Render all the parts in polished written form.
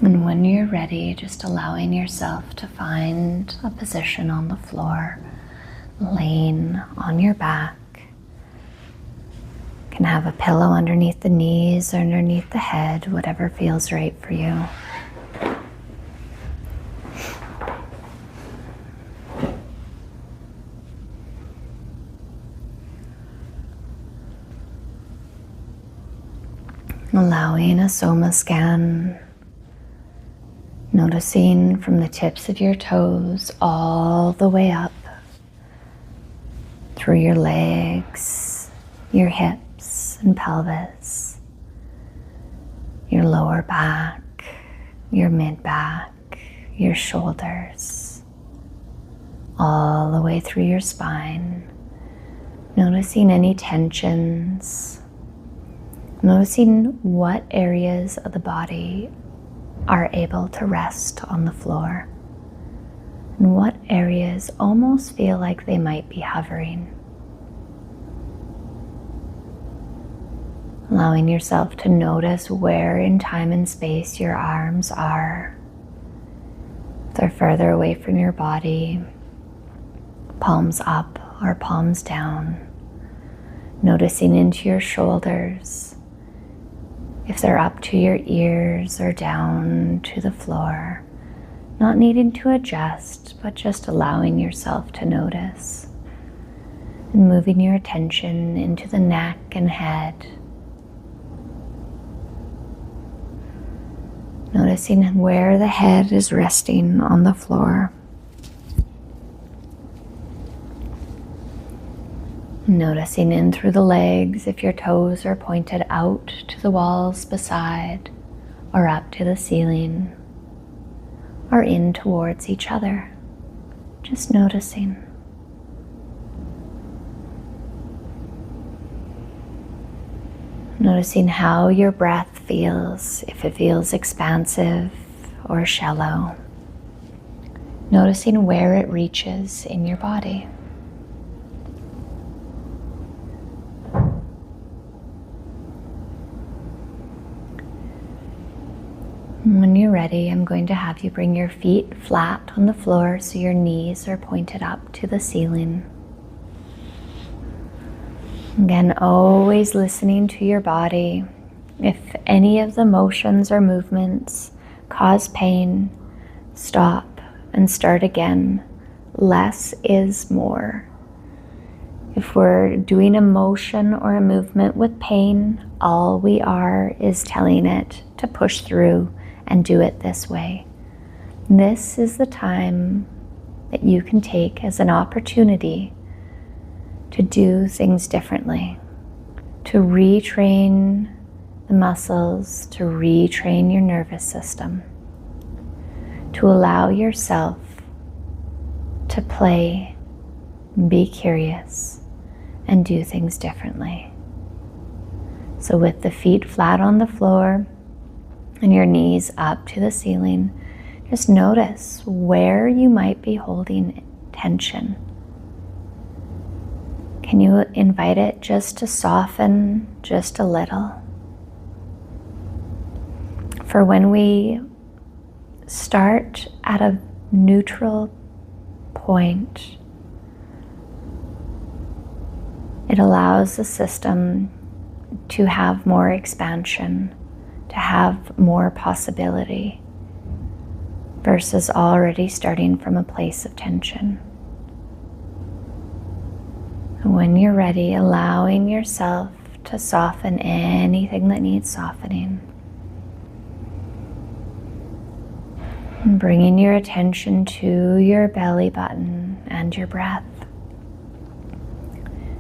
And when you're ready, just allowing yourself to find a position on the floor, laying on your back. You can have a pillow underneath the knees or underneath the head, whatever feels right for you. Allowing a soma scan, noticing from the tips of your toes all the way up through your legs, your hips and pelvis, your lower back, your mid-back, your shoulders, all the way through your spine, noticing any tensions, noticing what areas of the body are able to rest on the floor and what areas almost feel like they might be hovering. Allowing yourself to notice where in time and space your arms are. If they're further away from your body, palms up or palms down. Noticing into your shoulders, if they're up to your ears or down to the floor. Not needing to adjust, but just allowing yourself to notice. And moving your attention into the neck and head. Noticing where the head is resting on the floor. Noticing in through the legs if your toes are pointed out to the walls beside or up to the ceiling or in towards each other. Just noticing. Noticing how your breath feels, if it feels expansive or shallow. Noticing where it reaches in your body. When you're ready, I'm going to have you bring your feet flat on the floor so your knees are pointed up to the ceiling. Again, always listening to your body. If any of the motions or movements cause pain, stop and start again. Less is more. If we're doing a motion or a movement with pain, all we are is telling it to push through and do it this way. This is the time that you can take as an opportunity to do things differently, to retrain the muscles, to retrain your nervous system, to allow yourself to play, be curious, and do things differently. So with the feet flat on the floor, and your knees up to the ceiling, just notice where you might be holding tension. Can you invite it just to soften just a little? For when we start at a neutral point, it allows the system to have more expansion, to have more possibility, versus already starting from a place of tension. And when you're ready, allowing yourself to soften anything that needs softening. And bringing your attention to your belly button and your breath.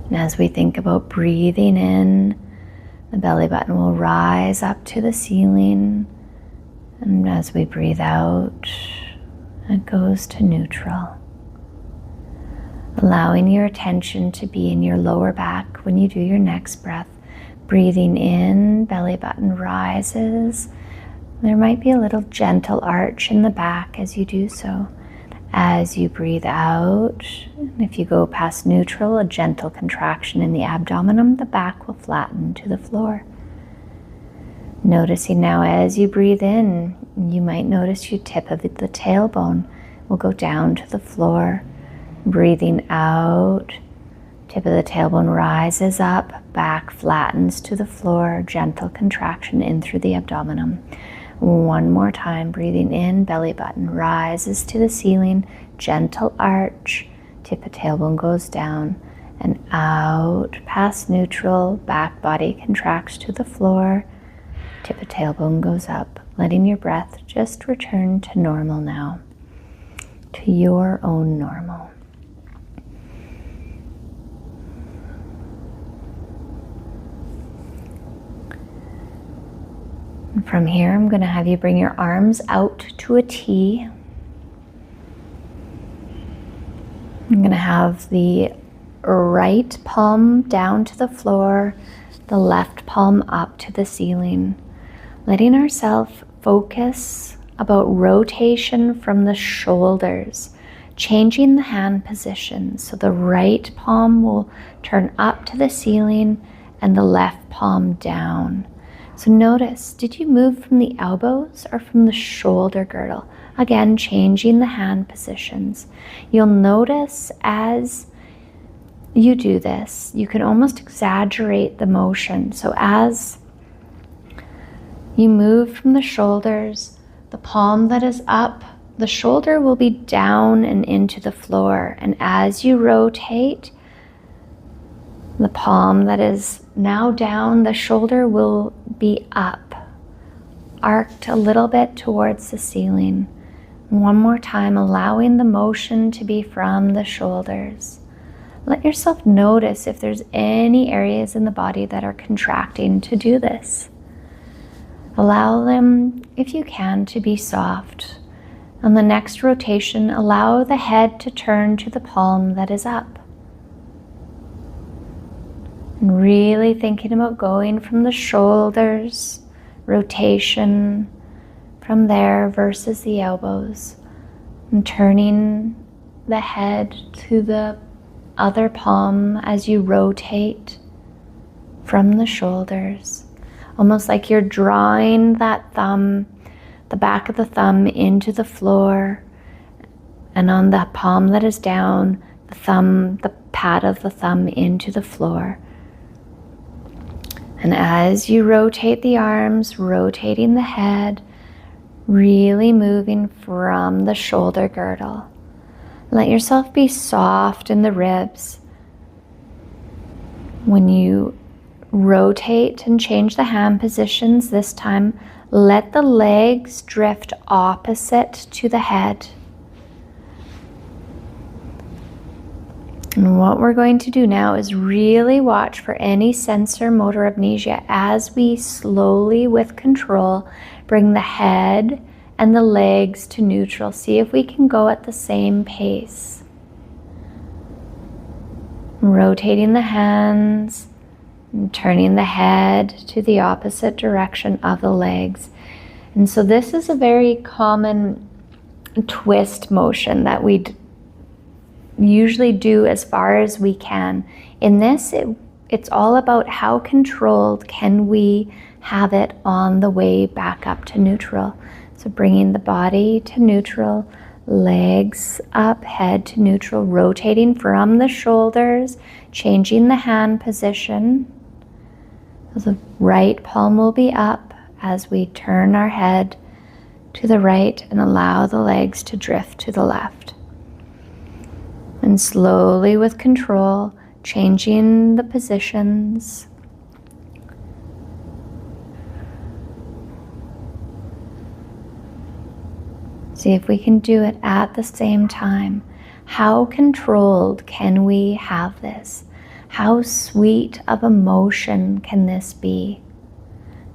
And as we think about breathing in, the belly button will rise up to the ceiling, and as we breathe out, it goes to neutral. Allowing your attention to be in your lower back when you do your next breath. Breathing in, belly button rises. There might be a little gentle arch in the back as you do so. As you breathe out, if you go past neutral, a gentle contraction in the abdomen, the back will flatten to the floor. Noticing now as you breathe in, you might notice your tip of the tailbone will go down to the floor. Breathing out, tip of the tailbone rises up, back flattens to the floor, gentle contraction in through the abdomen. One more time, breathing in, belly button rises to the ceiling, gentle arch, tip of tailbone goes down and out past neutral, back body contracts to the floor, tip of tailbone goes up, letting your breath just return to normal now, to your own normal. And from here, I'm going to have you bring your arms out to a T. I'm going to have the right palm down to the floor, the left palm up to the ceiling, letting ourselves focus about rotation from the shoulders, changing the hand position. So the right palm will turn up to the ceiling and the left palm down. So notice, did you move from the elbows or from the shoulder girdle? Again, changing the hand positions. You'll notice as you do this, you can almost exaggerate the motion. So as you move from the shoulders, the palm that is up, the shoulder will be down and into the floor. And as you rotate, the palm that is now down, the shoulder will be up, arced a little bit towards the ceiling. One more time, allowing the motion to be from the shoulders. Let yourself notice if there's any areas in the body that are contracting to do this. Allow them, if you can, to be soft. On the next rotation, allow the head to turn to the palm that is up. And really thinking about going from the shoulders, rotation from there versus the elbows, and turning the head to the other palm as you rotate from the shoulders. Almost like you're drawing that thumb, the back of the thumb into the floor, and on the palm that is down, the pad of the thumb into the floor. And as you rotate the arms, rotating the head, really moving from the shoulder girdle. Let yourself be soft in the ribs. When you rotate and change the hand positions this time, let the legs drift opposite to the head. And what we're going to do now is really watch for any sensor motor amnesia as we slowly, with control, bring the head and the legs to neutral. See if we can go at the same pace. Rotating the hands and turning the head to the opposite direction of the legs. And so this is a very common twist motion that we usually do as far as we can. In this, it's all about how controlled can we have it on the way back up to neutral. So bringing the body to neutral, legs up, head to neutral, rotating from the shoulders, changing the hand position. So the right palm will be up as we turn our head to the right and allow the legs to drift to the left. And slowly, with control, changing the positions. See if we can do it at the same time. How controlled can we have this? How sweet of a motion can this be?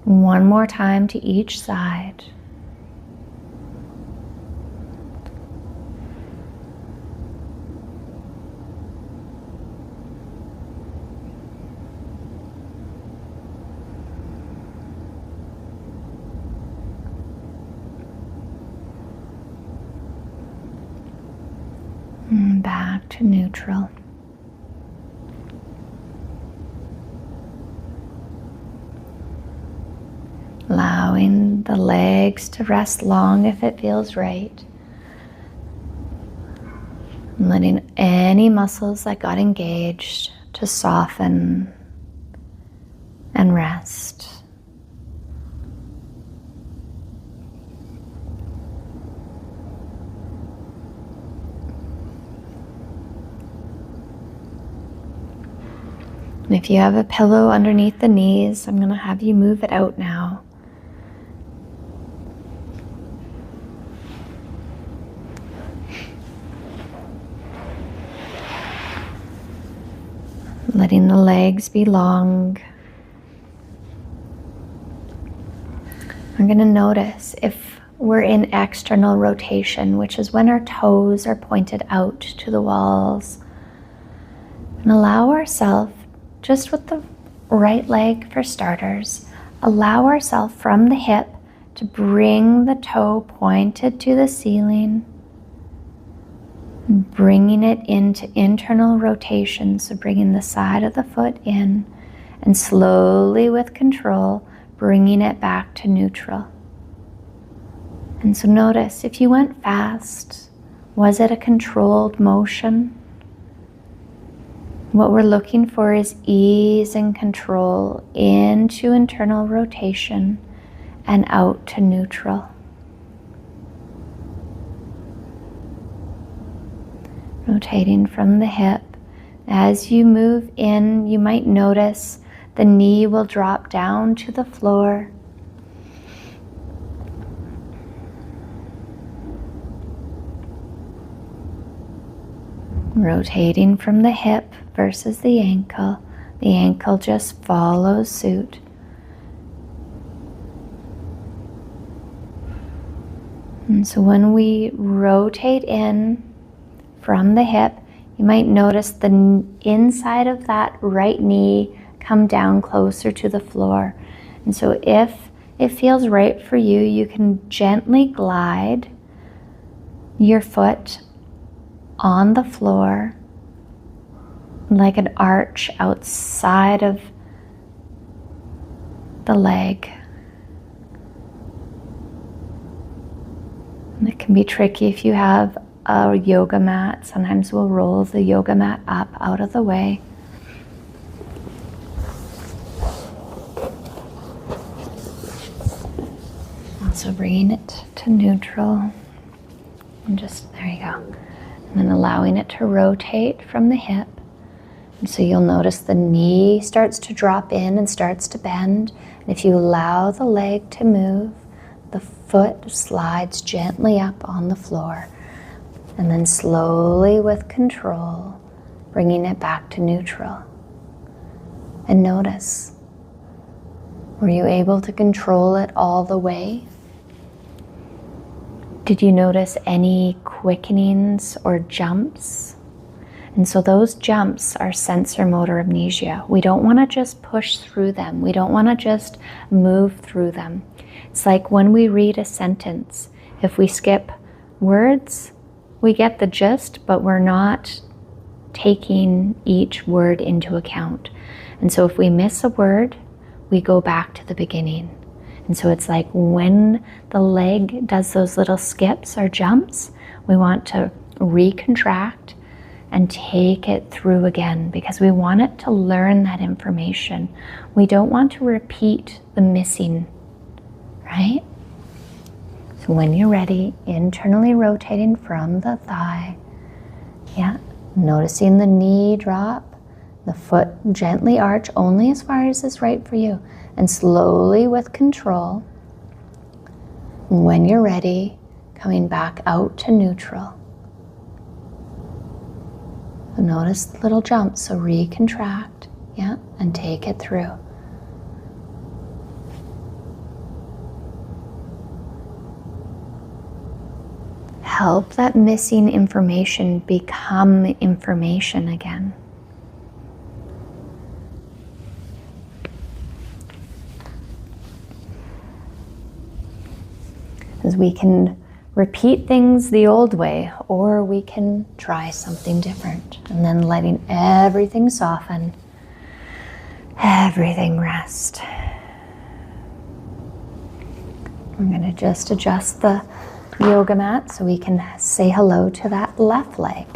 One more time to each side. Back to neutral. Allow the legs to rest long if it feels right. And letting any muscles that got engaged to soften and rest. And if you have a pillow underneath the knees, I'm going to have you move it out now. Letting the legs be long. I'm going to notice if we're in external rotation, which is when our toes are pointed out to the walls. And allow ourselves, just with the right leg for starters, allow ourselves from the hip to bring the toe pointed to the ceiling. And bringing it into internal rotation, so bringing the side of the foot in and slowly with control bringing it back to neutral. And so notice if you went fast, was it a controlled motion? What we're looking for is ease and control into internal rotation and out to neutral. Rotating from the hip. As you move in, you might notice the knee will drop down to the floor. Rotating from the hip versus the ankle just follows suit. And so when we rotate in from the hip, you might notice the inside of that right knee come down closer to the floor. And so if it feels right for you, you can gently glide your foot on the floor like an arch outside of the leg. And it can be tricky if you have a yoga mat. Sometimes we'll roll the yoga mat up out of the way. Also bringing it to neutral. And just, there you go. And then allowing it to rotate from the hip. And so you'll notice the knee starts to drop in and starts to bend. And if you allow the leg to move, the foot slides gently up on the floor. And then slowly with control, bringing it back to neutral. And notice, were you able to control it all the way? Did you notice any quickenings or jumps? And so those jumps are sensor motor amnesia. We don't want to just push through them. We don't want to just move through them. It's like when we read a sentence. If we skip words, we get the gist, but we're not taking each word into account. And so if we miss a word, we go back to the beginning. And so it's like when the leg does those little skips or jumps, we want to recontract and take it through again because we want it to learn that information. We don't want to repeat the missing, right? So when you're ready, internally rotating from the thigh, noticing the knee drop, the foot gently arch only as far as is right for you, and slowly with control, when you're ready, coming back out to neutral. So notice the little jump, so recontract, and take it through. Help that missing information become information again. As we can repeat things the old way, or we can try something different, and then letting everything soften, everything rest. I'm going to just adjust the yoga mat so we can say hello to that left leg.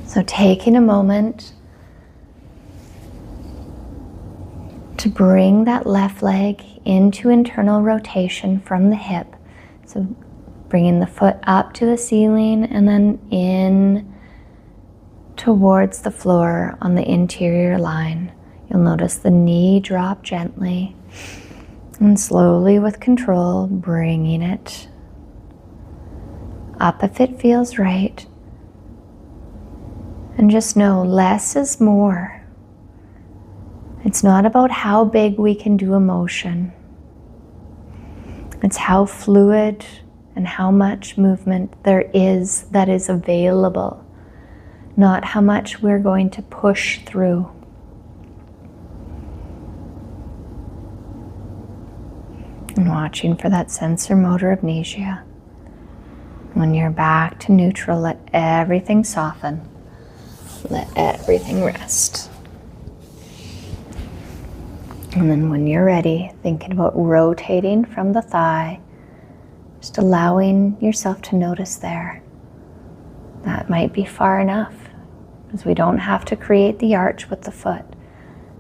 So taking a moment to bring that left leg into internal rotation from the hip. So bringing the foot up to the ceiling and then in towards the floor on the interior line. You'll notice the knee drop gently and slowly with control bringing it up if it feels right. And just know less is more. It's not about how big we can do a motion. It's how fluid and how much movement there is that is available, not how much we're going to push through. And watching for that sensor motor amnesia. When you're back to neutral, let everything soften. Let everything rest. And then when you're ready, thinking about rotating from the thigh, just allowing yourself to notice there. That might be far enough, because we don't have to create the arch with the foot.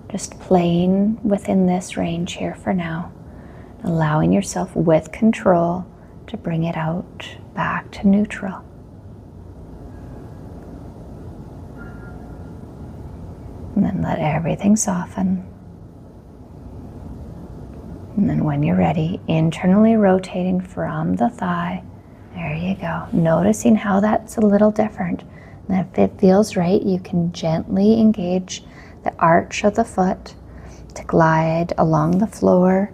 Just playing within this range here for now. Allowing yourself with control to bring it out back to neutral. And then let everything soften. And then when you're ready, internally rotating from the thigh. There you go. Noticing how that's a little different. And if it feels right, you can gently engage the arch of the foot to glide along the floor,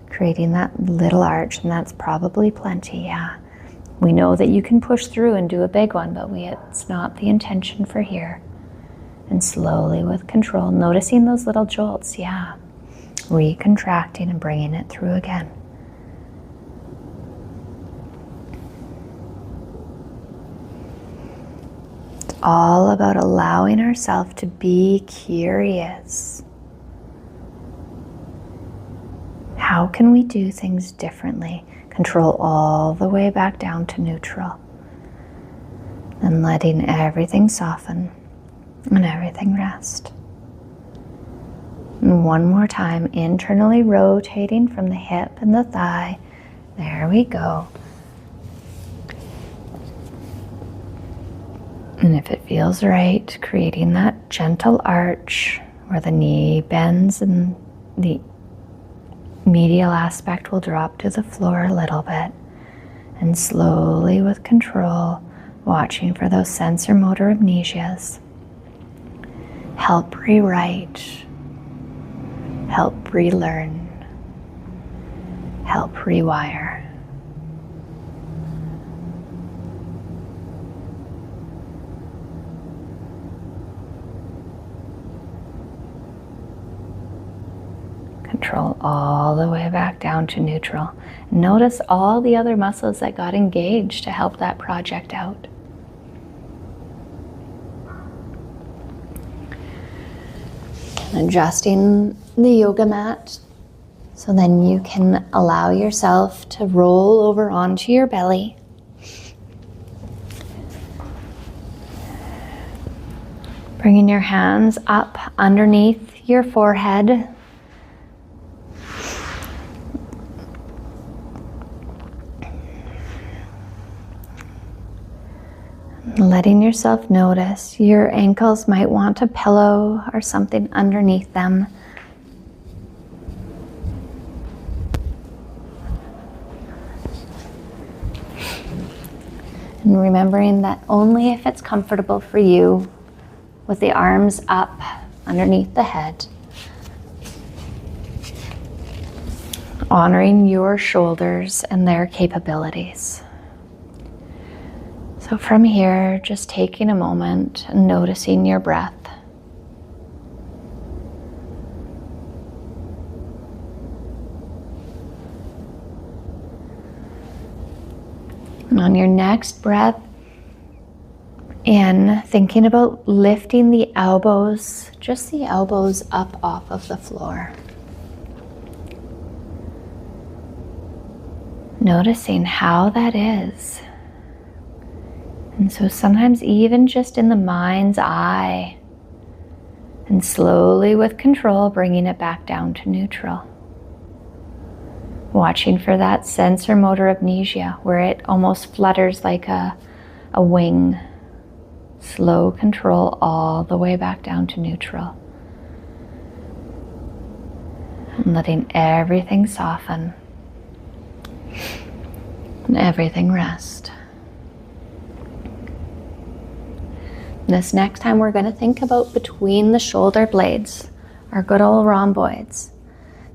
creating that little arch, and that's probably plenty, yeah. We know that you can push through and do a big one, but it's not the intention for here. And slowly with control, noticing those little jolts, yeah. Recontracting and bringing it through again. It's all about allowing ourselves to be curious. How can we do things differently? Control all the way back down to neutral. And letting everything soften and everything rest. And one more time, internally rotating from the hip and the thigh. There we go. And if it feels right, creating that gentle arch where the knee bends and the medial aspect will drop to the floor a little bit. And slowly with control, watching for those sensor motor amnesias. Help rewrite. Help relearn. Help rewire. Control all the way back down to neutral. Notice all the other muscles that got engaged to help that project out. Adjusting the yoga mat so then you can allow yourself to roll over onto your belly. Bringing your hands up underneath your forehead. Letting yourself notice your ankles might want a pillow or something underneath them. And remembering that only if it's comfortable for you, with the arms up underneath the head. Honoring your shoulders and their capabilities. So from here, just taking a moment and noticing your breath. And on your next breath, in thinking about lifting the elbows, just the elbows up off of the floor. Noticing how that is. And so sometimes even just in the mind's eye, and slowly with control, bringing it back down to neutral. Watching for that sense or motor amnesia where it almost flutters like a wing. Slow control all the way back down to neutral. And letting everything soften and everything rest. This next time we're going to think about between the shoulder blades, our good old rhomboids.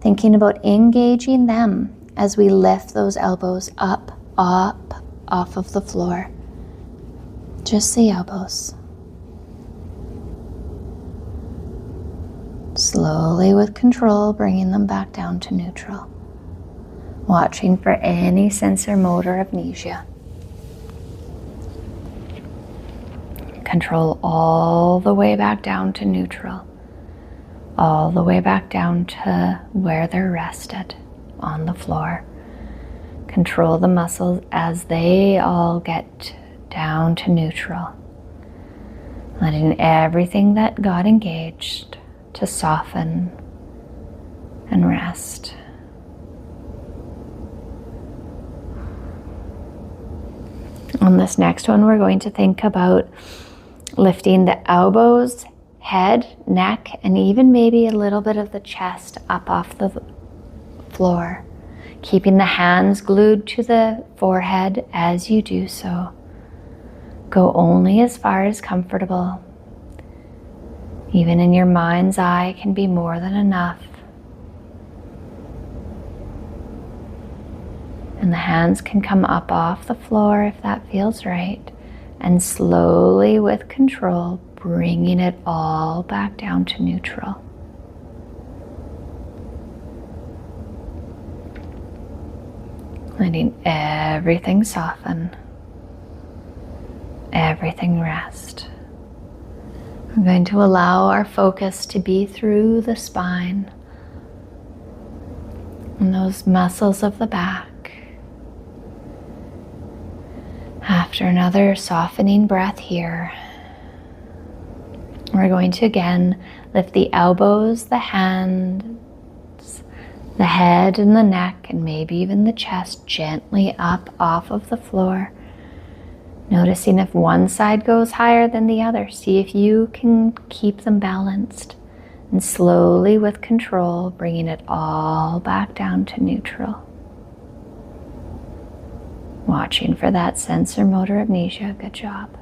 Thinking about engaging them as we lift those elbows up off of the floor. Just the elbows. Slowly with control, bringing them back down to neutral. Watching for any sense or motor amnesia. Control all the way back down to neutral. All the way back down to where they're rested on the floor. Control the muscles as they all get down to neutral. Letting everything that got engaged to soften and rest. On this next one, we're going to think about lifting the elbows, head, neck, and even maybe a little bit of the chest up off the floor. Keeping the hands glued to the forehead as you do so. Go only as far as comfortable. Even in your mind's eye can be more than enough. And the hands can come up off the floor if that feels right. And slowly with control, bringing it all back down to neutral. Letting everything soften, everything rest. I'm going to allow our focus to be through the spine and those muscles of the back. After another softening breath here, we're going to again lift the elbows, the hands, the head and the neck, and maybe even the chest gently up off of the floor. Noticing if one side goes higher than the other. See if you can keep them balanced. And slowly with control, bringing it all back down to neutral. Watching for that sense or motor amnesia. Good job.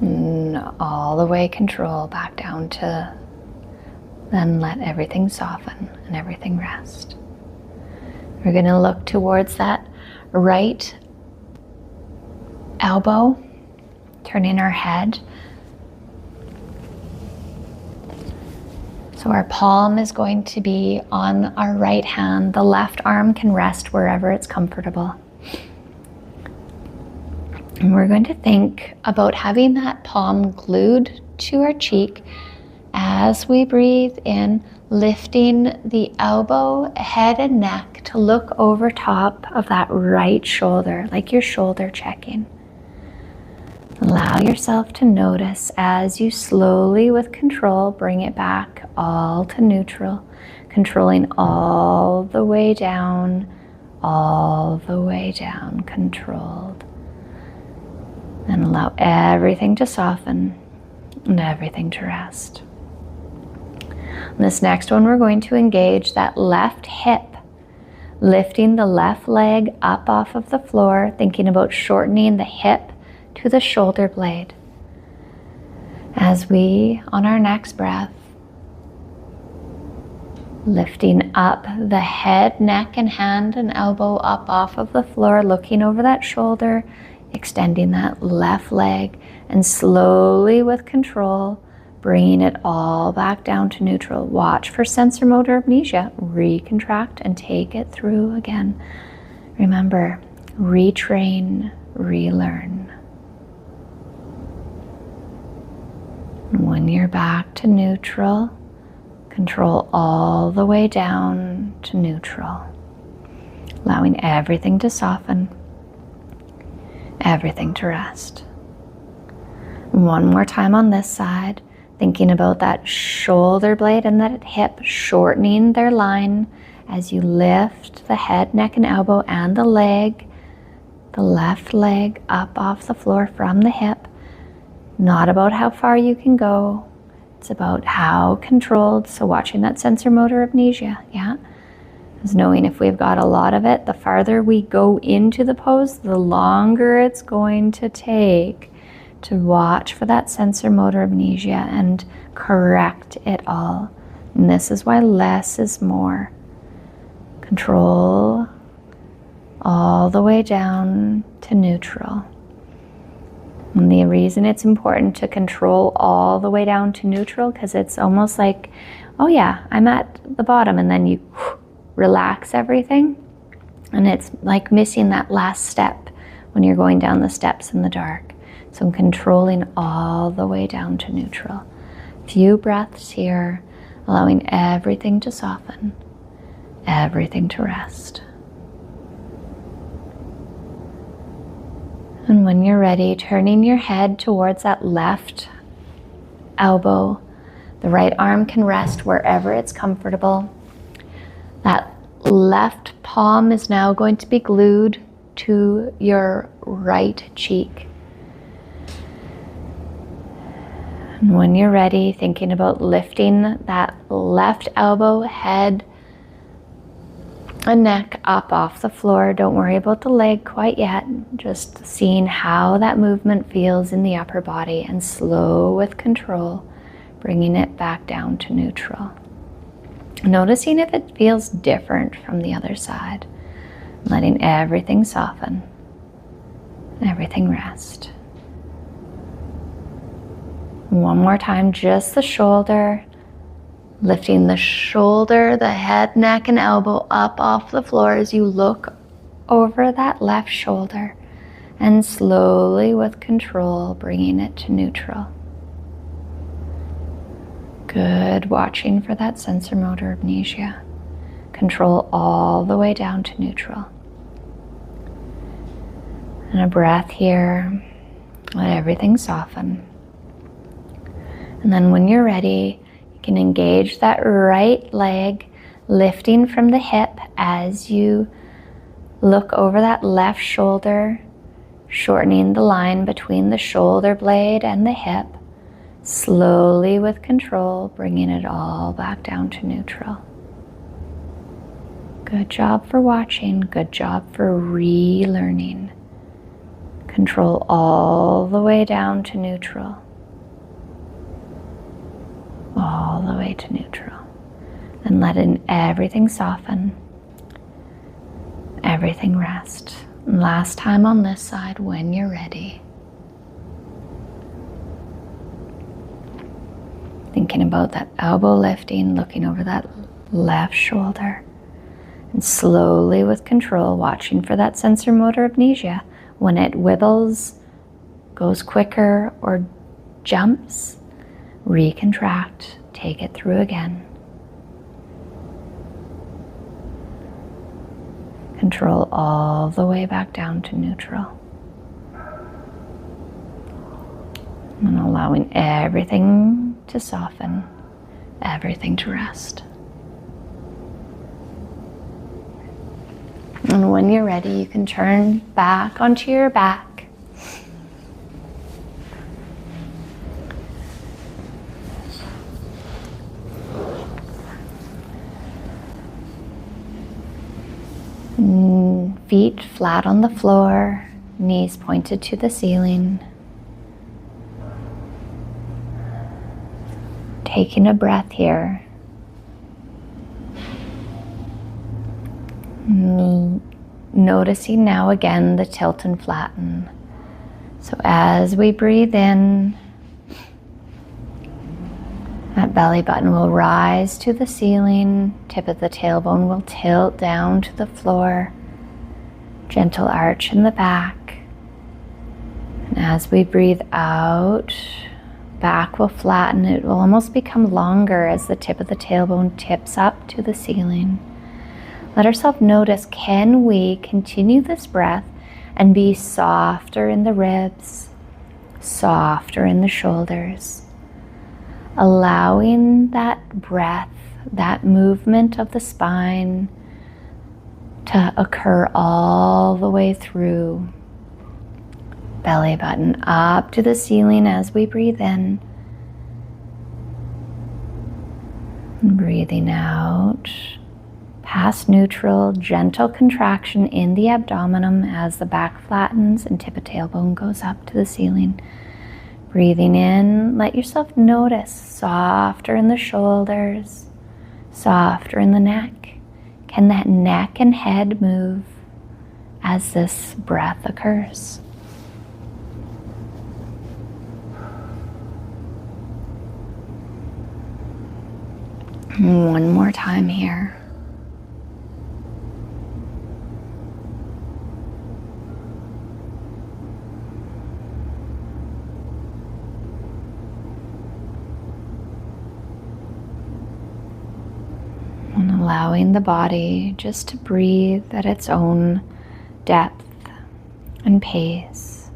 And all the way control back down to, then let everything soften and everything rest. We're going to look towards that right elbow, turning our head. So our palm is going to be on our right hand. The left arm can rest wherever it's comfortable. And we're going to think about having that palm glued to our cheek as we breathe in, lifting the elbow, head, and neck to look over top of that right shoulder, like your shoulder checking. Allow yourself to notice as you slowly, with control, bring it back all to neutral, controlling all the way down, controlled. And allow everything to soften and everything to rest. This next one, we're going to engage that left hip, lifting the left leg up off of the floor, thinking about shortening the hip to the shoulder blade. As we, on our next breath, lifting up the head, neck, and hand and elbow up off of the floor, looking over that shoulder, extending that left leg, and slowly with control, bringing it all back down to neutral. Watch for sense or motor amnesia. Recontract and take it through again. Remember, retrain, relearn. And when you're back to neutral, control all the way down to neutral, allowing everything to soften, everything to rest. One more time on this side, thinking about that shoulder blade and that hip shortening their line as you lift the head, neck, and elbow and the leg, the left leg up off the floor from the hip. Not about how far you can go, it's about how controlled. So watching that sensor motor amnesia, yeah? Is knowing if we've got a lot of it, the farther we go into the pose, the longer it's going to take to watch for that sensor motor amnesia and correct it all. And this is why less is more. Control all the way down to neutral. And the reason it's important to control all the way down to neutral, because it's almost like, oh yeah, I'm at the bottom, and then you relax everything. And it's like missing that last step when you're going down the steps in the dark. So I'm controlling all the way down to neutral. Few breaths here, allowing everything to soften, everything to rest. And when you're ready, turning your head towards that left elbow. The right arm can rest wherever it's comfortable. That left palm is now going to be glued to your right cheek. And when you're ready, thinking about lifting that left elbow, head, and neck up off the floor. Don't worry about the leg quite yet. Just seeing how that movement feels in the upper body, and slow with control, bringing it back down to neutral. Noticing if it feels different from the other side. Letting everything soften, everything rest. One more time, just the shoulder. Lifting the shoulder, the head, neck, and elbow up off the floor as you look over that left shoulder, and slowly with control bringing it to neutral. Good, watching for that sensor motor amnesia. Control all the way down to neutral. And a breath here, let everything soften. And then when you're ready, can engage that right leg, lifting from the hip as you look over that left shoulder, shortening the line between the shoulder blade and the hip, slowly with control, bringing it all back down to neutral. Good job for watching, good job for relearning. Control all the way down to neutral. All the way to neutral, and letting everything soften, everything rest. And last time on this side, when you're ready. Thinking about that elbow lifting, looking over that left shoulder, and slowly with control, watching for that sensor motor amnesia. When it wibbles, goes quicker, or jumps, recontract, take it through again. Control all the way back down to neutral. And allowing everything to soften, everything to rest. And when you're ready, you can turn back onto your back. Feet flat on the floor, knees pointed to the ceiling. Taking a breath here. Noticing now again the tilt and flatten. So as we breathe in, that belly button will rise to the ceiling, tip of the tailbone will tilt down to the floor. Gentle arch in the back. And as we breathe out, back will flatten. It will almost become longer as the tip of the tailbone tips up to the ceiling. Let ourselves notice, can we continue this breath and be softer in the ribs, softer in the shoulders, allowing that breath, that movement of the spine to occur all the way through. Belly button up to the ceiling as we breathe in. And breathing out, past neutral, gentle contraction in the abdomen as the back flattens and tip of tailbone goes up to the ceiling. Breathing in, let yourself notice, softer in the shoulders, softer in the neck. Can that neck and head move as this breath occurs? One more time here. And allowing the body just to breathe at its own depth and pace.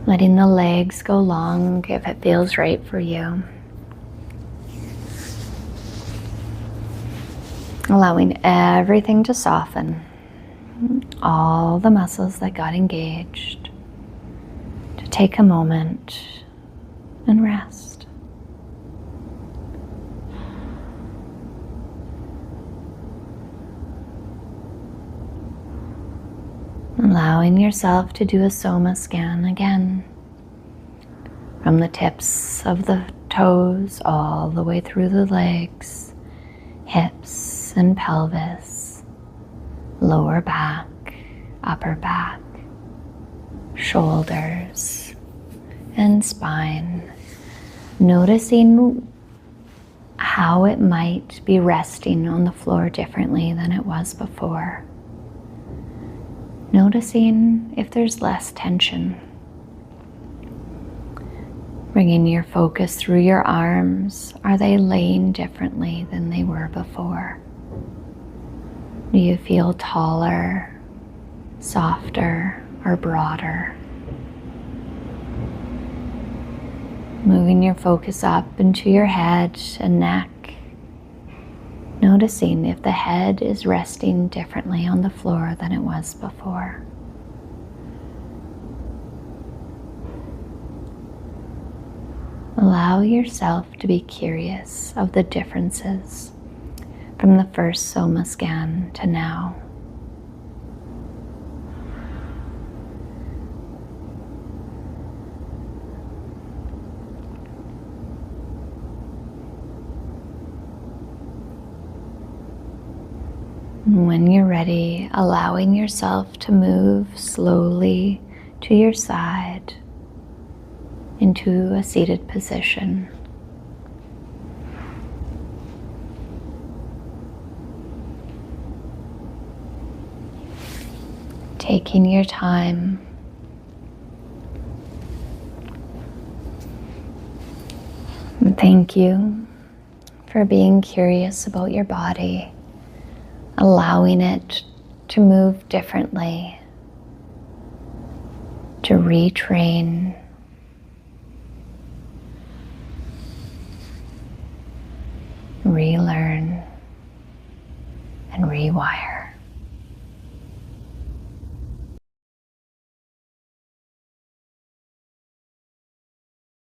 Letting the legs go long if it feels right for you. Allowing everything to soften, all the muscles that got engaged, to take a moment and rest. Allowing yourself to do a soma scan again, from the tips of the toes all the way through the legs, hips and pelvis, lower back, upper back, shoulders, and spine. Noticing how it might be resting on the floor differently than it was before. Noticing if there's less tension. Bringing your focus through your arms. Are they laying differently than they were before? Do you feel taller, softer, or broader? Moving your focus up into your head and neck. Noticing if the head is resting differently on the floor than it was before. Allow yourself to be curious of the differences from the first soma scan to now. And when you're ready, allowing yourself to move slowly to your side into a seated position. Taking your time. And thank you for being curious about your body, allowing it to move differently, to retrain, relearn, and rewire.